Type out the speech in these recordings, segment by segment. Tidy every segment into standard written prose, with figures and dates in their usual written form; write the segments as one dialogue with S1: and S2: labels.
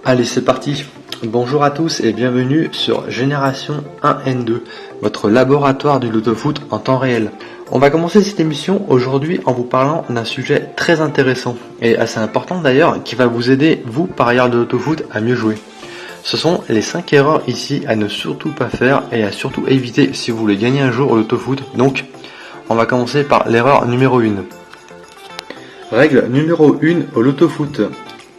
S1: Allez, c'est parti. Bonjour à tous et bienvenue sur Génération 1N2, votre laboratoire du loto-foot en temps réel. On va commencer cette émission aujourd'hui en vous parlant d'un sujet très intéressant et assez important d'ailleurs qui va vous aider, vous, parieurs de loto-foot, à mieux jouer. Ce sont les 5 erreurs ici à ne surtout pas faire et à surtout éviter si vous voulez gagner un jour au loto-foot. Donc, on va commencer par l'erreur numéro 1. Règle numéro 1 au loto-foot.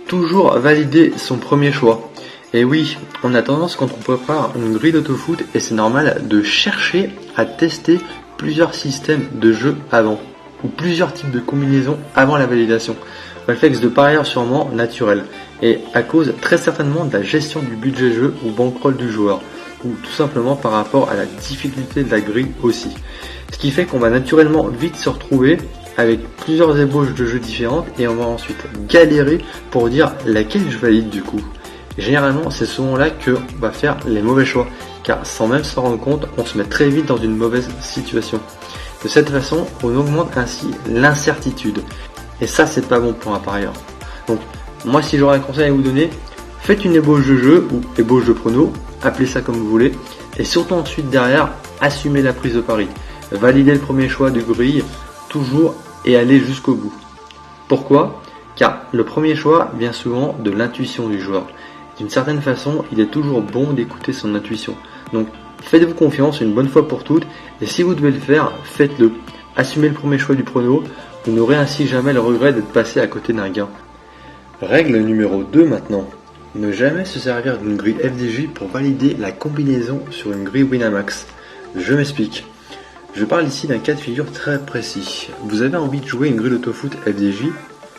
S1: Toujours valider son premier choix. Et oui, on a tendance quand on prépare une grille d'auto-foot, et c'est normal, de chercher à tester plusieurs systèmes de jeu avant, ou plusieurs types de combinaisons avant la validation. Réflexe de parieur sûrement naturel, et à cause très certainement de la gestion du budget jeu ou bankroll du joueur, ou tout simplement par rapport à la difficulté de la grille aussi. Ce qui fait qu'on va naturellement vite se retrouver avec plusieurs ébauches de jeux différentes et on va ensuite galérer pour dire laquelle je valide du coup. Généralement, c'est souvent là qu'on va faire les mauvais choix, car sans même s'en rendre compte, on se met très vite dans une mauvaise situation. De cette façon, on augmente ainsi l'incertitude. Et ça, c'est pas bon pour un parieur. Donc, moi, si j'aurais un conseil à vous donner, faites une ébauche de jeu ou ébauche de prono, appelez ça comme vous voulez, et surtout ensuite derrière, assumez la prise de pari. Validez le premier choix de grille, toujours, et allez jusqu'au bout. Pourquoi ? Car le premier choix vient souvent de l'intuition du joueur. D'une certaine façon, il est toujours bon d'écouter son intuition. Donc, faites-vous confiance une bonne fois pour toutes, et si vous devez le faire, faites-le. Assumez le premier choix du prono, vous n'aurez ainsi jamais le regret d'être passé à côté d'un gain. Règle numéro 2 maintenant. Ne jamais se servir d'une grille FDJ pour valider la combinaison sur une grille Winamax. Je m'explique. Je parle ici d'un cas de figure très précis. Vous avez envie de jouer une grille d'auto-foot FDJ,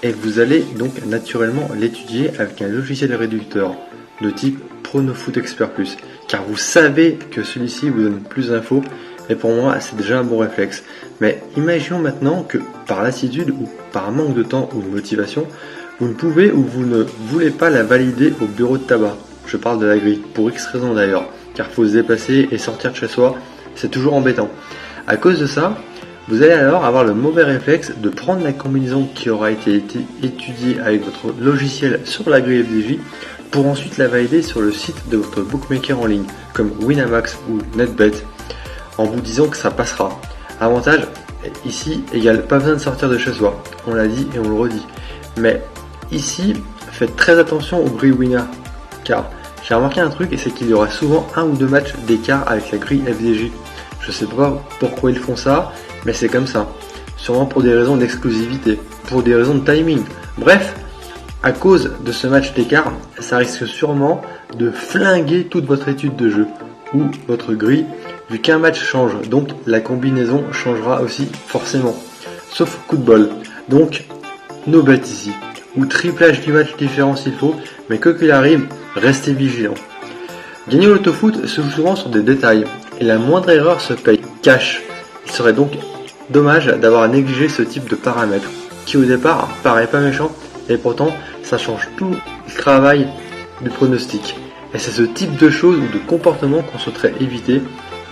S1: et vous allez donc naturellement l'étudier avec un logiciel réducteur de type PronoFoot Expert Plus, car vous savez que celui-ci vous donne plus d'infos, et pour moi c'est déjà un bon réflexe. Mais imaginons maintenant que par lassitude ou par manque de temps ou de motivation, vous ne pouvez ou vous ne voulez pas la valider au bureau de tabac. Je parle de la grille, pour X raisons d'ailleurs, car il faut se déplacer et sortir de chez soi, c'est toujours embêtant. À cause de ça, vous allez alors avoir le mauvais réflexe de prendre la combinaison qui aura été étudiée avec votre logiciel sur la grille FDJ pour ensuite la valider sur le site de votre bookmaker en ligne, comme Winamax ou NetBet, en vous disant que ça passera. Avantage, ici, égale pas besoin de sortir de chez soi, on l'a dit et on le redit. Mais ici, faites très attention aux grilles Winner, car j'ai remarqué un truc, et c'est qu'il y aura souvent 1 ou 2 matchs d'écart avec la grille FDJ. Je sais pas pourquoi ils font ça, mais c'est comme ça. Sûrement pour des raisons d'exclusivité, pour des raisons de timing. Bref, à cause de ce match d'écart, ça risque sûrement de flinguer toute votre étude de jeu ou votre grille, vu qu'un match change, donc la combinaison changera aussi forcément. Sauf coup de bol. Donc, no bet ici. Ou triplage du match différent s'il faut, mais quoi qu'il arrive, restez vigilant. Gagner au loto-foot se joue souvent sur des détails, et la moindre erreur se paye cash. Il serait donc dommage d'avoir négligé ce type de paramètres, qui au départ paraît pas méchant, et pourtant ça change tout le travail du pronostic. Et c'est ce type de choses ou de comportement qu'on souhaiterait éviter,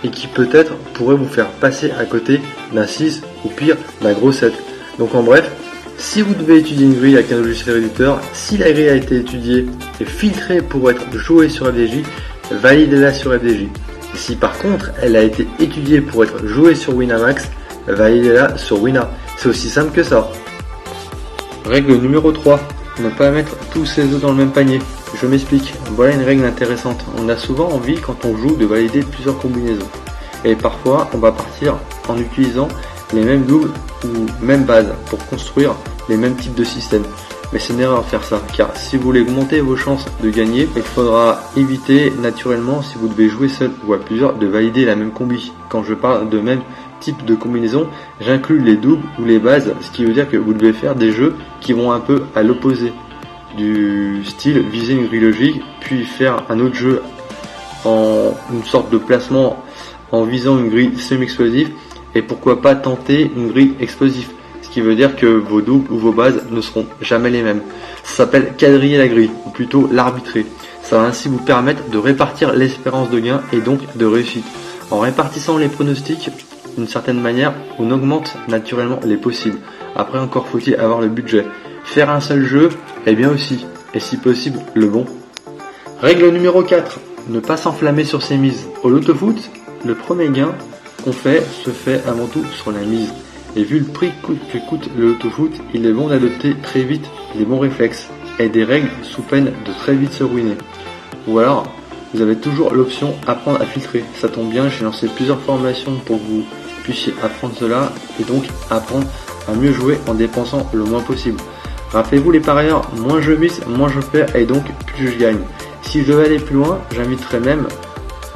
S1: et qui peut-être pourrait vous faire passer à côté d'un 6 ou pire d'un gros 7. Donc en bref, si vous devez étudier une grille avec un logiciel réducteur, si la grille a été étudiée et filtrée pour être jouée sur FDJ, validez-la sur FDJ. Si par contre elle a été étudiée pour être jouée sur Winamax, validez-la sur Wina. C'est aussi simple que ça. Règle numéro 3. Ne pas mettre tous ses œufs dans le même panier. Je m'explique. Voilà une règle intéressante. On a souvent envie quand on joue de valider plusieurs combinaisons. Et parfois on va partir en utilisant les mêmes doubles ou mêmes bases pour construire les mêmes types de systèmes. Mais c'est une erreur de faire ça, car si vous voulez augmenter vos chances de gagner, il faudra éviter naturellement, si vous devez jouer seul ou à plusieurs, de valider la même combi. Quand je parle de même type de combinaison, j'inclus les doubles ou les bases, ce qui veut dire que vous devez faire des jeux qui vont un peu à l'opposé du style viser une grille logique, puis faire un autre jeu en une sorte de placement en visant une grille semi-explosive, et pourquoi pas tenter une grille explosive. Ce qui veut dire que vos doubles ou vos bases ne seront jamais les mêmes. Ça s'appelle quadriller la grille, ou plutôt l'arbitrer. Ça va ainsi vous permettre de répartir l'espérance de gain et donc de réussite. En répartissant les pronostics, d'une certaine manière, on augmente naturellement les possibles. Après encore faut-il avoir le budget. Faire un seul jeu est bien aussi, et si possible le bon. Règle numéro 4, ne pas s'enflammer sur ses mises. Au loto-foot, le premier gain qu'on fait se fait avant tout sur la mise. Et vu le prix que coûte le loto-foot, il est bon d'adopter très vite les bons réflexes et des règles sous peine de très vite se ruiner. Ou alors, vous avez toujours l'option apprendre à filtrer. Ça tombe bien, j'ai lancé plusieurs formations pour que vous puissiez apprendre cela et donc apprendre à mieux jouer en dépensant le moins possible. Rappelez-vous les parieurs, moins je mise, moins je perds et donc plus je gagne. Si je devais aller plus loin, j'inviterais même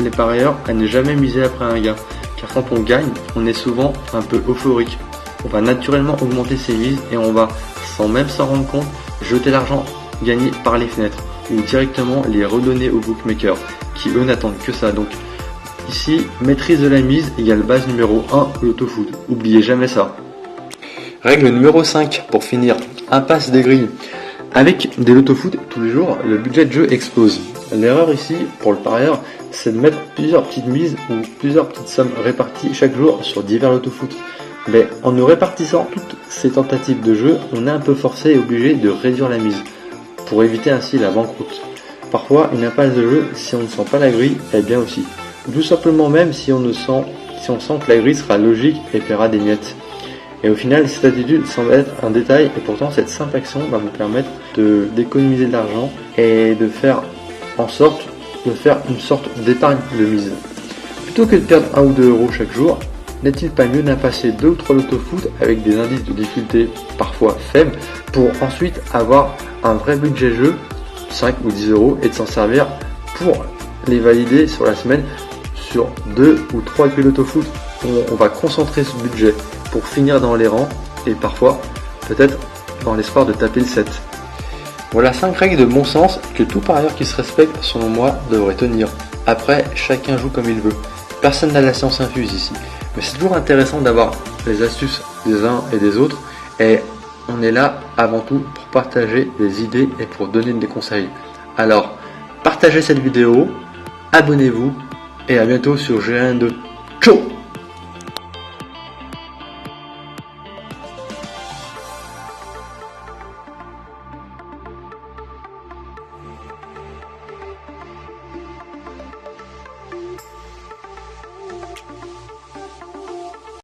S1: les parieurs à ne jamais miser après un gain. Car quand on gagne, on est souvent un peu euphorique. On va naturellement augmenter ses mises et on va, sans même s'en rendre compte, jeter l'argent gagné par les fenêtres ou directement les redonner aux bookmakers qui eux n'attendent que ça. Donc ici, maîtrise de la mise égale base numéro 1 loto-foot. Oubliez jamais ça. Règle numéro 5 pour finir, impasse des grilles. Avec des loto-foot tous les jours, le budget de jeu explose. L'erreur ici, pour le parieur, c'est de mettre plusieurs petites mises ou plusieurs petites sommes réparties chaque jour sur divers loto-foot. Mais en nous répartissant toutes ces tentatives de jeu, on est un peu forcé et obligé de réduire la mise, pour éviter ainsi la banqueroute. Parfois, une impasse de jeu, si on ne sent pas la grille, est bien aussi. Tout simplement même si on sent que la grille sera logique et paiera des miettes. Et au final, cette attitude semble être un détail et pourtant cette simple action va vous permettre d'économiser de l'argent et de faire en sorte de faire une sorte d'épargne de mise. Plutôt que de perdre 1 ou 2 euros chaque jour, n'est-il pas mieux d'impasser 2 ou 3 loto-foot avec des indices de difficulté parfois faibles pour ensuite avoir un vrai budget jeu, 5 ou 10 euros, et de s'en servir pour les valider sur la semaine sur 2 ou 3 loto-foot. On va concentrer ce budget pour finir dans les rangs et parfois peut-être dans l'espoir de taper le 7. Voilà 5 règles de bon sens que tout parieur qui se respecte selon moi devrait tenir. Après, chacun joue comme il veut. Personne n'a la science infuse ici. Mais c'est toujours intéressant d'avoir les astuces des uns et des autres et on est là avant tout pour partager des idées et pour donner des conseils. Alors, partagez cette vidéo, abonnez-vous et à bientôt sur G1 2. Ciao.